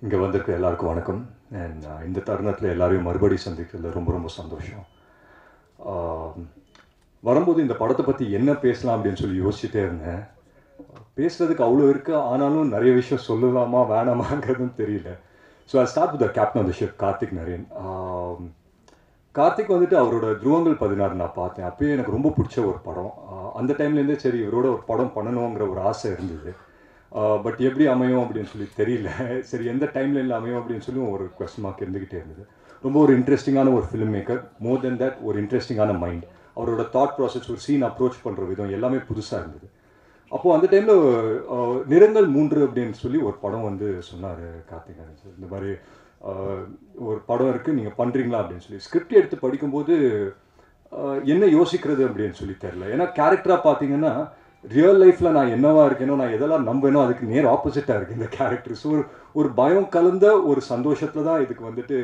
இங்கே வந்திருக்க எல்லாருக்கும் வணக்கம். அண்ட் இந்த தருணத்தில் எல்லாரையும் மறுபடி சந்திக்கிறதுல ரொம்ப ரொம்ப சந்தோஷம். வரும்போது இந்த படத்தை பற்றி என்ன பேசலாம் அப்படின்னு சொல்லி யோசிச்சுட்டே இருந்தேன். பேசுகிறதுக்கு அவ்வளோ இருக்குது, ஆனாலும் நிறைய விஷயம் சொல்லலாமா வேணாமாங்கிறதும் தெரியல. So I start with the captain of the ship, Karthick Naren. Karthick வந்துட்டு அவரோட துருவங்கள் 16 நான் பார்த்தேன். அப்பயே எனக்கு ரொம்ப பிடிச்ச ஒரு படம். அந்த டைம்லேருந்தே சரி இவரோட ஒரு படம் பண்ணணுங்கிற ஒரு ஆசை இருந்தது. பட் எப்படி அமையும் அப்படின்னு சொல்லி தெரியல. சரி எந்த டைம்லைனில் அமையும் அப்படின்னு சொல்லி ஒரு கொஸ்டின் மார்க் இருந்துக்கிட்டே இருந்தது. ரொம்ப ஒரு இன்ட்ரெஸ்டிங்கான ஒரு film maker, more then that ஒரு இன்ட்ரெஸ்டிங்கான மைண்ட். அவரோட தாட் ப்ராசஸ், ஒரு சீன் அப்ரோச் பண்ணுற விதம் எல்லாமே புதுசாக இருந்தது. அப்போது அந்த டைமில் நிறங்கள் 3 அப்படின்னு சொல்லி ஒரு படம் வந்து சொன்னார் கார்த்திக். இந்த மாதிரி ஒரு படம் இருக்குது, நீங்கள் பண்ணுறீங்களா அப்படின்னு சொல்லி. ஸ்கிரிப்ட் எடுத்து படிக்கும்போது என்ன யோசிக்கிறது அப்படின்னு சொல்லி தெரில. ஏன்னா கேரக்டராக பார்த்தீங்கன்னா ரியல் லைஃப்பில் நான் என்னவா இருக்கேனோ, நான் எதெல்லாம் நம்பேனோ அதுக்கு நேர் ஆப்போசிட்டாக இருக்குது இந்த கேரக்டர். ஸோ ஒரு பயம் கலந்த ஒரு சந்தோஷத்தில் தான் இதுக்கு வந்துட்டு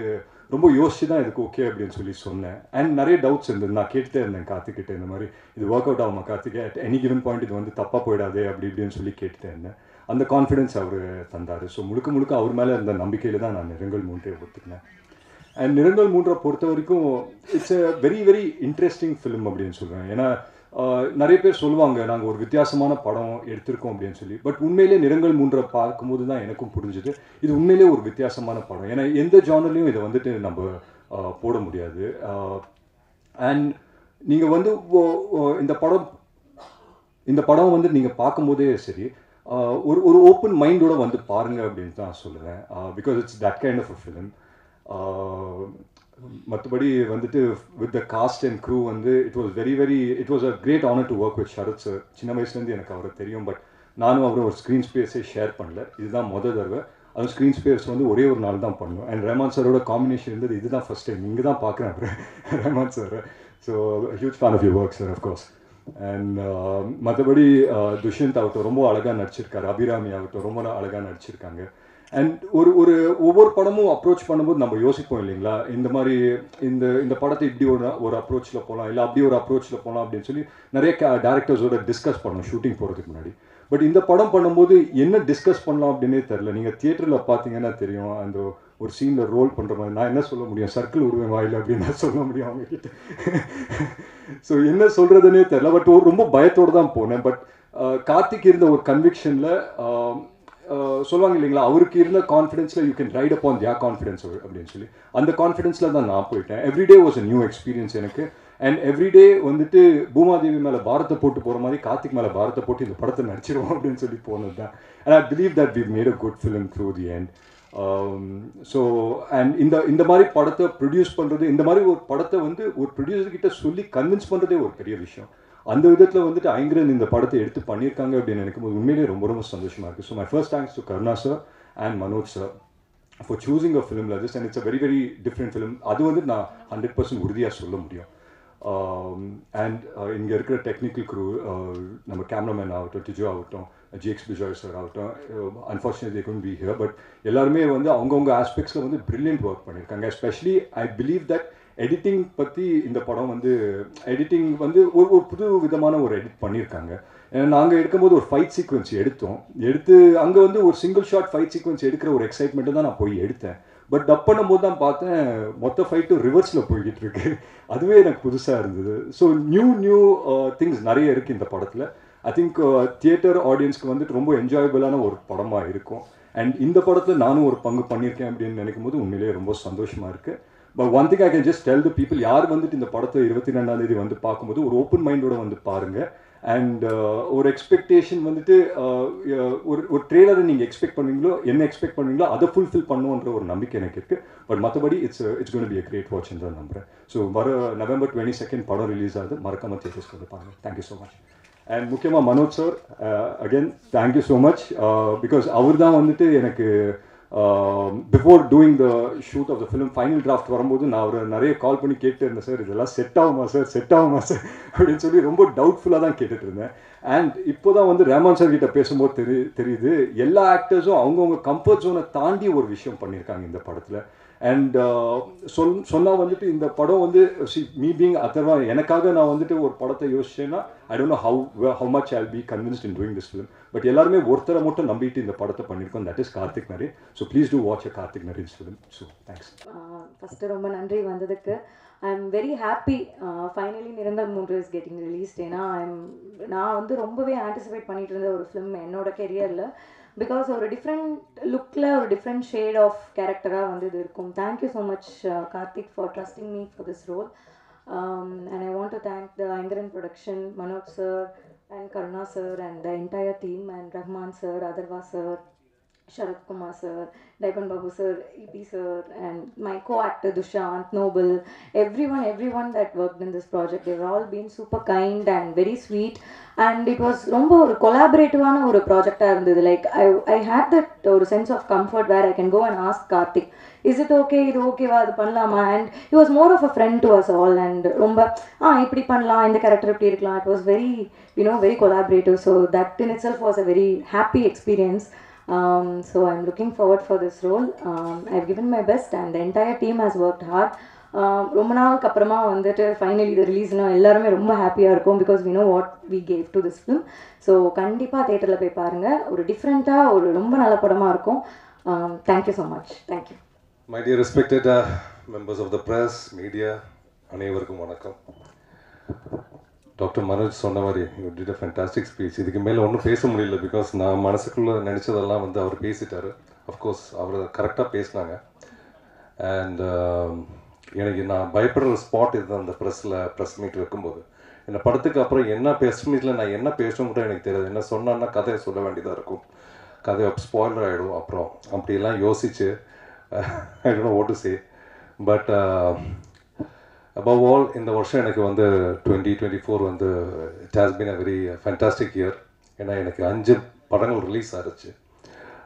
ரொம்ப யோசிச்சு தான் இதுக்கு ஓகே அப்படின்னு சொல்லி சொன்னேன். அண்ட் நிறைய டவுட்ஸ் இருந்தது. நான் கேட்டுகிட்டே இருந்தேன் கார்த்திக்கிட்ட, இந்த மாதிரி இது ஒர்க் அவுட் ஆகுமா கார்த்திகே, அட் எனி கிவன் பாயிண்ட் இது வந்து தப்பாக போயிடாதே அப்படி இப்படின்னு சொல்லி கேட்டுகிட்டே இருந்தேன். அந்த கான்ஃபிடென்ஸ் அவர் தந்தார். ஸோ முழுக்க முழுக்க அவர் மேலே இருந்த நம்பிக்கையில் தான் நான் நிறங்கள் 3 ஒத்துக்கினேன். அண்ட் நிறங்கள் 3 பொறுத்த வரைக்கும் it's a very very interesting film அப்படின்னு சொல்லுவேன். ஏன்னா நிறைய பேர் சொல்லுவாங்க நாங்கள் ஒரு வித்தியாசமான படம் எடுத்திருக்கோம் அப்படின்னு சொல்லி. பட் உண்மையிலே நிறங்கள் 3 பார்க்கும்போது தான் எனக்கும் புரிஞ்சுது இது உண்மையிலே ஒரு வித்தியாசமான படம். ஏன்னா எந்த ஜானர்லையும் இதை வந்துட்டு நம்ம போட முடியாது. அண்ட் நீங்கள் வந்து இந்த படம் வந்து நீங்கள் பார்க்கும்போதே சரி ஒரு ஒரு ஓப்பன் மைண்டோட வந்து பாருங்கள் அப்படின்னு தான் சொல்லுவேன். Because it's that kind of a film. மற்றபடி வந்துட்டு with the cast and crew வந்து it was a great honour to work with Sharath sir. சின்ன வயசுலேருந்து எனக்கு அவரை தெரியும். பட் நானும் அவரும் ஒரு ஸ்க்ரீன் ஸ்பேஸே ஷேர் பண்ணல. இதுதான் தடவை. அதுவும் ஸ்க்ரீன் ஸ்பேஸ் வந்து ஒரே ஒரு நாள் தான் பண்ணோம். அண்ட் ரஹ்மான் சாரோட காம்பினேஷன் இருந்தது இதுதான் ஃபஸ்ட் டைம். இங்கே தான் பார்க்குறேன் அவர் Rahman sir. So huge fan of your work sir of course. And மற்றபடி துஷ்யந்த் ஆகட்டும் ரொம்ப அழகாக நடிச்சிருக்காரு. அபிராமி ஆகட்டும் ரொம்ப அழகாக நடிச்சிருக்காங்க. அண்ட் ஒவ்வொரு படமும் அப்ரோச் பண்ணும்போது நம்ம யோசிப்போம் இல்லைங்களா, இந்த மாதிரி இந்த படத்தை இப்படி ஒரு அப்ரோச்சில் போகலாம், இல்லை அப்படி ஒரு அப்ரோச்சில் போகலாம் அப்படின்னு சொல்லி நிறைய டேரக்டர்ஸோட டிஸ்கஸ் பண்ணோம் ஷூட்டிங் போகிறதுக்கு முன்னாடி. பட் இந்த படம் பண்ணும்போது என்ன டிஸ்கஸ் பண்ணலாம் அப்படின்னே தெரில. நீங்கள் தியேட்டரில் பார்த்தீங்கன்னா தெரியும், அந்த ஒரு சீனில் ரோல் பண்ணுற மாதிரி நான் என்ன சொல்ல முடியும், சர்க்கிள் விடுவேன் வாயில் அப்படின்னு நான் சொல்ல முடியும் அவங்கக்கிட்ட. ஸோ என்ன சொல்கிறதுனே தெரில. பட் ரொம்ப பயத்தோடு தான் போனேன். பட் கார்த்திக் இருந்த ஒரு கன்விக்ஷனில் சொல்லுவாங்க இல்லைங்களா, அவருக்கு இருந்த கான்ஃபிடென்ஸில் you can write upon their confidence அப்படின்னு சொல்லி அந்த கான்ஃபிடென்ஸில் தான் நான் போயிட்டேன். Everyday was a new experience எனக்கு. அண்ட் எவ்ரிடே வந்துட்டு பூமாதேவி மேலே பாரத்தை போட்டு போகிற மாதிரி கார்த்திக் மேலே பாரத்தை போட்டு இந்த படத்தை நடிச்சிருவோம் அப்படின்னு சொல்லி போனது தான். And I believe that we made a good film through the end. So and இந்த மாதிரி படத்தை ப்ரொடியூஸ் பண்ணுறது, இந்த மாதிரி ஒரு படத்தை வந்து ஒரு ப்ரொடியூசர்கிட்ட சொல்லி கன்வின்ஸ் பண்ணுறதே ஒரு பெரிய விஷயம். அந்த விதத்தில் வந்துட்டு ஐங்கரன் இந்த படத்தை எடுத்து பண்ணியிருக்காங்க அப்படின்னு நினைக்கும்போது உண்மையிலேயே ரொம்ப ரொம்ப சந்தோஷமாக இருக்குது. So my first thanks to Karuna sir and Manoj sir for choosing a film like this. And it's a very very different film. அது வந்து நான் 100% உறுதியாக சொல்ல முடியும். அண்ட் இங்கே இருக்கிற டெக்னிக்கல் க்ரூ, நம்ம கேமராமேன் ஆகட்டும், டிஜோ ஆகட்டும், ஜிஎக்ஸ் பிஜாய் சார் ஆகட்டும், unfortunately couldn't be here, but எல்லாருமே வந்து அவங்கவுங்க ஆஸ்பெக்ட்ஸில் வந்து பிரில்லியன்ட் ஒர்க் பண்ணியிருக்காங்க. Especially I believe that editing பற்றி இந்த படம் வந்து எடிட்டிங் வந்து ஒரு புது விதமான ஒரு எடிட் பண்ணியிருக்காங்க. நாங்கள் எடுக்கும்போது ஒரு ஃபைட் சீக்வன்ஸ் எடுத்து அங்கே வந்து ஒரு சிங்கிள் ஷாட் ஃபைட் சீக்வன்ஸ் எடுக்கிற ஒரு எக்ஸைட்மெண்ட்டு தான் நான் போய் எடுத்தேன். பட் டப் பண்ணும்போது தான் பார்த்தேன் மொத்த ஃபைட்டும் ரிவர்ஸில் போய்கிட்டு இருக்கு. அதுவே எனக்கு புதுசாக இருந்தது. ஸோ நியூ திங்ஸ் நிறைய இருக்குது இந்த படத்தில். ஐ திங்க் தியேட்டர் ஆடியன்ஸ்க்கு வந்துட்டு ரொம்ப என்ஜாயபிளான ஒரு படமாக இருக்கும். அண்ட் இந்த படத்தில் நானும் ஒரு பங்கு பண்ணியிருக்கேன் அப்படின்னு நினைக்கும் போது உண்மையிலேயே ரொம்ப சந்தோஷமாக இருக்குது. But one thing I can just tell the people, யார் வந்துட்டு இந்த படத்தை 22ஆம் தேதி வந்து பார்க்கும்போது ஒரு ஓப்பன் மைண்டோட வந்து பாருங்கள். அண்ட் ஒரு எக்ஸ்பெக்டேஷன் வந்துட்டு ஒரு ட்ரெய்லரை நீங்கள் எக்ஸ்பெக்ட் பண்ணுவீங்களோ, என்ன எக்ஸ்பெக்ட் பண்ணுவீங்களோ அதை ஃபுல்ஃபில் பண்ணுன்ற ஒரு நம்பிக்கை எனக்கு இருக்குது. பட் மற்றபடி it's going to be a great watch தான் நம்புகிறேன். ஸோ வர November 22 படம் ரிலீஸ் ஆகுது. மறக்காமல் தியேட்டர்ஸ்க்கு வந்து பாருங்கள். Thank you so much. அண்ட் முக்கியமாக Manoj sir, again thank you so much. Because அவர் தான் வந்துட்டு எனக்கு before doing the shoot of the film final draft வரும்போது நான் அவரை நிறைய கால் பண்ணி கேட்டு இருந்தேன், சார் இதெல்லாம் செட் ஆகுமா சார் அப்படின்னு சொல்லி ரொம்ப டவுட்ஃபுல்லாக தான் கேட்டுட்டு இருந்தேன். அண்ட் இப்போ தான் வந்து ரஹ்மான் சார் கிட்ட பேசும்போது தெரியுது எல்லா ஆக்டர்ஸும் அவங்கவுங்க கம்ஃபர்ட் ஜோனை தாண்டி ஒரு விஷயம் பண்ணியிருக்காங்க இந்த படத்தில். அண்ட் சொன்னால் வந்துட்டு இந்த படம் வந்து மீ பீங் அதர்வா எனக்காக நான் வந்துட்டு ஒரு படத்தை யோசிச்சேன்னா I don't know how much I'll be convinced in doing this film. But எல்லாருமே ஒருத்தரை மட்டும் நம்பிட்டு இந்த படத்தை பண்ணியிருக்கோம், that is Karthick Naren. So please do watch Karthick Naren's film. So thanks. First ரொம்ப நன்றி வந்ததுக்கு. I am very happy finally நிரந்தர் 3 இஸ் கெட்டிங் ரிலீஸ்ட். ஏன்னா நான் வந்து ரொம்பவே ஆன்டிசிபேட் பண்ணிட்டு இருந்த ஒரு ஃபிலிம் என்னோட கெரியரில். பிகாஸ் ஒரு டிஃப்ரெண்ட் லுக்கில் ஒரு டிஃப்ரெண்ட் ஷேட் ஆஃப் கேரக்டராக வந்து இது இருக்கும். Thank you so much Karthick for trusting me for this role. And I want to thank the Aingran production, Manoj sir and Karuna sir and the entire team, and Rahman sir, Adarva sir, Sharat Kumar sir, Daipan Babu sir, EP sir, and my co-actor Dushant, Noble, everyone that worked in this project. They've all been super kind and very sweet, and it was ரொம்ப ஒரு collaborative-ஆன ஒரு ப்ராஜெக்டாக இருந்தது. Like I had that ஒரு sense of comfort where I can go and ask Karthik, is it okay, இது ஓகேவா, அது பண்ணலாமா, and he was more of a friend to us all. And ரொம்ப இப்படி பண்ணலாம், இந்த கேரக்டர் இப்படி இருக்கலாம். It was very, very collaborative. So that in itself was a very happy experience. So I'm looking forward for this role. I've given my best and the entire team has worked hard. ரொம்ப நாளுக்கு அப்புறமா வந்துட்டு finally இது ரிலீஸ்னா எல்லாருமே ரொம்ப ஹாப்பியாக இருக்கும், because we know what we gave to this film. So கண்டிப்பாக தேட்டரில் போய் பாருங்கள். ஒரு டிஃப்ரெண்ட்டாக ஒரு ரொம்ப நல்ல படமாக இருக்கும். Thank you so much. Thank you. My dear respected members of the press, media, அனைவருக்கும் வணக்கம். டாக்டர் மனோஜ் சொன்ன மாதிரி you did a fantastic speech. இதுக்கு மேலே ஒன்றும் பேச முடியல, பிகாஸ் நான் மனசுக்குள்ளே நினச்சதெல்லாம் வந்து அவர் பேசிட்டார். அஃப்கோர்ஸ் அவர் கரெக்டாக பேசினாங்க. அண்ட் எனக்கு நான் பயப்படுற ஸ்பாட் இதுதான், அந்த ப்ரெஸ் மீட் வைக்கும்போது. இந்த படத்துக்கு அப்புறம் என்ன ப்ரெஸ் மீட்டில் நான் என்ன பேசணும் கூட எனக்கு தெரியாது. என்ன சொன்னான்னா கதையை சொல்ல வேண்டியதாக இருக்கும், கதை ஸ்பாயிலர் ஆகிடும். அப்புறம் அப்படியெல்லாம் யோசிச்சு ஐ don't know what to say. But above all இந்த வருஷம் எனக்கு வந்து 2024 வந்து it has been a very fantastic year. ஏன்னா எனக்கு 5 படங்கள் ரிலீஸ் ஆகிடுச்சு.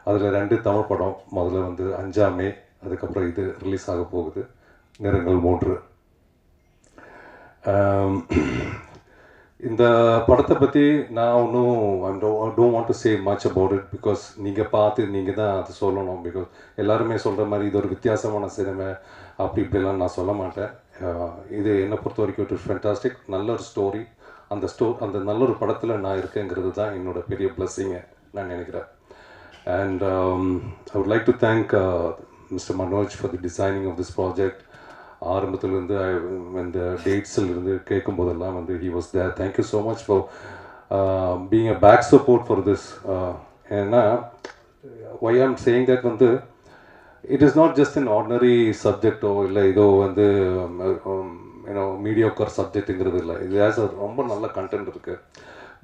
அதில் 2 தமிழ் படம். முதல்ல வந்து 5ஆம் மே, அதுக்கப்புறம் இது ரிலீஸ் ஆக போகுது, நிறங்கள் 3. இந்த படத்தை பற்றி நான் ஒன்றும் I don't want to say much about it, because நீங்கள் பார்த்து நீங்கள் தான் அது சொல்லணும். பிகாஸ் எல்லாருமே சொல்கிற மாதிரி இது ஒரு வித்தியாசமான சினிமா அப்படி இப்படிலாம் நான் சொல்ல மாட்டேன். இது என்னை பொறுத்த வரைக்கும் இட் இஸ் ஃபேண்டாஸ்டிக். நல்ல ஒரு ஸ்டோரி. அந்த நல்ல ஒரு படத்தில் நான் இருக்கேங்கிறது தான் என்னோட பெரிய பிளஸ்ஸிங்க நான் நினைக்கிறேன். And I would like to thank mister Manoj for the designing of this project. ஆரம்பத்துலேருந்து இந்த டேட்ஸிலிருந்து கேட்கும்போதெல்லாம் வந்து he was there. Thank you so much for being a back support for this. ஏன்னா why I am saying that வந்து it is not just an ordinary சப்ஜெக்டோ இல்லை இதோ வந்து மீடியோக்கர் சப்ஜெக்ட்டுங்கிறது இல்லை. இது ஆஸ் அ ரொம்ப நல்ல கண்டென்ட் இருக்குது.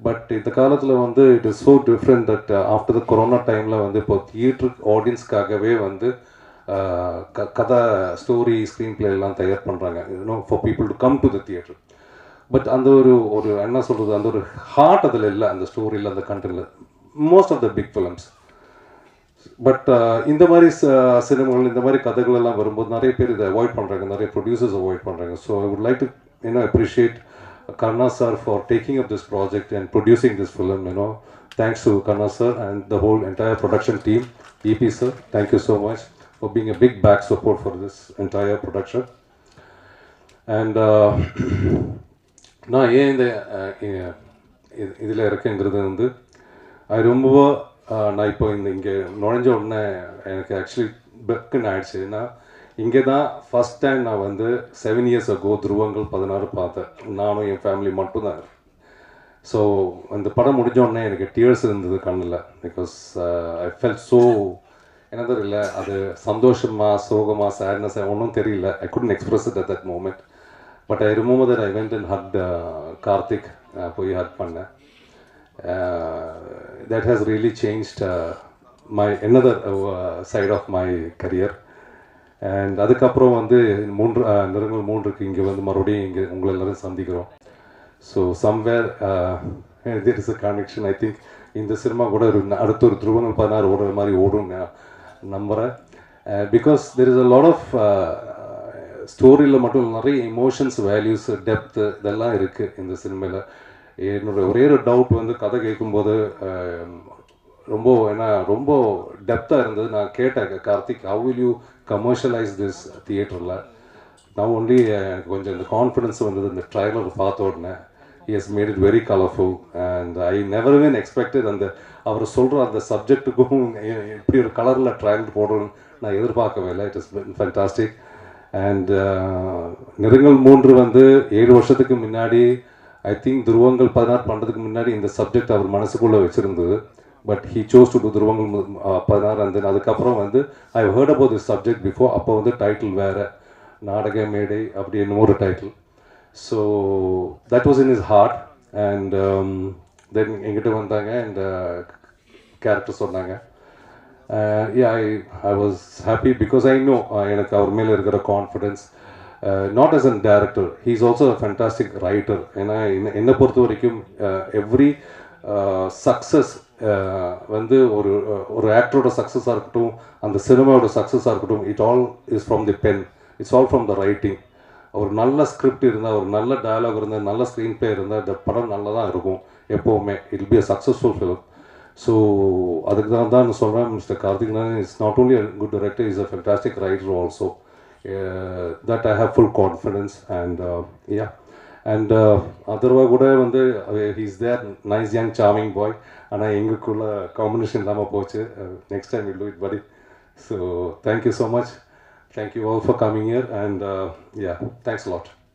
பட் இந்த காலத்தில் வந்து it is so different that after the corona டைமில் வந்து இப்போ தியேட்டர் ஆடியன்ஸ்க்காகவே வந்து கதை, ஸ்டோரி, ஸ்க்ரீன் பிளே எல்லாம் தயார் பண்ணுறாங்க, for people to come to the theatre. But அந்த ஒரு என்ன சொல்கிறது, அந்த ஒரு ஹார்ட் அதில் இல்லை, அந்த ஸ்டோரியில், அந்த கண்டென்ட்டில், most of the big films. But இந்த மாதிரி சினிமாவில் இந்த மாதிரி கதைகள் எல்லாம் வரும்போது நிறைய பேர் இதை அவாய்ட் பண்ணுறாங்க, நிறைய ப்ரொடியூசர்ஸ் அவாய்ட் பண்ணுறாங்க. So I would like to appreciate Karna sir for taking up this project and producing this film. Thanks to Karna sir and the whole entire production team. EP sir, thank you so much for being a big back support for this entire production. And நான் ஏன் இந்த இதில் இருக்கேங்கிறது வந்து ரொம்ப நான் இப்போ இங்கே நுழைஞ்ச உடனே எனக்கு ஆக்சுவலி பெக்குன்னு ஆயிடுச்சு. ஏன்னா இங்கே தான் ஃபஸ்ட் டைம் நான் வந்து 7 years ago துருவங்கள் 16 பார்த்தேன். நானும் என் ஃபேமிலி மட்டும்தான். ஸோ அந்த படம் முடிஞ்சோடனே எனக்கு டியர்ஸ் இருந்தது கண்ணில். பிகாஸ் ஐ ஃபெல்ட் ஸோ என்னது இல்லை, அது சந்தோஷமா, சோகமா, சேட்னஸ் ஒன்றும் தெரியல. I couldn't express it at that moment. But I remember that I went and hug Karthick, போய் ஹக் பண்ணேன். that has really changed my another side of my career. And அதுக்கப்புறம் வந்து நிறங்கள் 3க்கு இங்கே வந்து மறுபடியும் இங்கே உங்களை எல்லோரும் சந்திக்கிறோம். So somewhere there is a connection. I think இந்த சினிமா கூட அடுத்த ஒரு துருவங்கள் 16 ஓடுற மாதிரி ஓடும் நான் நம்புகிறேன். Because there is a lot of ஸ்டோரியில் மட்டும் நிறைய எமோஷன்ஸ், வேல்யூஸ், டெப்த்து இதெல்லாம் இருக்குது இந்த சினிமாவில். என்னோட ஒரே ஒரு டவுட் வந்து கதை கேட்கும்போது ரொம்ப டெப்த்தாக இருந்தது. நான் கேட்டேன், Karthik, how will you commercialize this தியேட்டரில்? நான் ஒன்லி எனக்கு கொஞ்சம் இந்த கான்ஃபிடென்ஸ் வந்தது இந்த ட்ரைலர் பார்த்த உடனே. he has made it very colorful and I never even expected அந்த அவர் சொல்கிற அந்த சப்ஜெக்ட்டுக்கும் இப்படி ஒரு கலரில் ட்ரைலர் போடணும்னு நான் எதிர்பார்க்கவே இல்லை. It is fantastic. அண்ட் நிறங்கள் 3 வந்து 7 வருஷத்துக்கு முன்னாடி, ஐ திங்க் துருவங்கள் 16 பண்ணுறதுக்கு முன்னாடி இந்த சப்ஜெக்ட் அவர் மனசுக்குள்ளே வச்சுருந்தது. But he chose to do Dhuruvangal 16 and then அதுக்கப்புறம் வந்து I heard about this subject before. அப்போ வந்து டைட்டில் வேறு, நாடக மேடை அப்படி என்னமோ ஒரு title. So that was in his heart. And then எங்கிட்ட வந்தாங்க அண்ட் கேரக்டர் சொன்னாங்க. Yeah, I was happy because I know எனக்கு அவர் மேலே இருக்கிற confidence. Not as a director, he is also a fantastic writer. ஏன்னா என்னை பொறுத்த வரைக்கும் எவ்ரி சக்ஸஸ் வந்து ஒரு ஆக்டரோட சக்ஸஸாக இருக்கட்டும், அந்த சினிமாவோட சக்ஸஸாக இருக்கட்டும், it all is from the pen, it's all from the writing. ஒரு நல்ல ஸ்கிரிப்ட் இருந்தால், ஒரு நல்ல டயலாக் இருந்தால், நல்ல ஸ்க்ரீன் பிளே இருந்தால் இந்த படம் நல்லா தான் இருக்கும் எப்போவுமே. It will be a successful film. So அதுக்கு தான் நான் சொல்கிறேன், mister Karthick Narayan is not only a good director, is a fantastic writer also. That I have full confidence. And ya, and Atharva கூட வந்து he's there, nice young charming boy. ஆனால் எங்களுக்குள்ள combination இல்லாமல் போச்சு. Next time will do it படி. So thank you so much. Thank you all for coming here, and yeah, thanks a lot.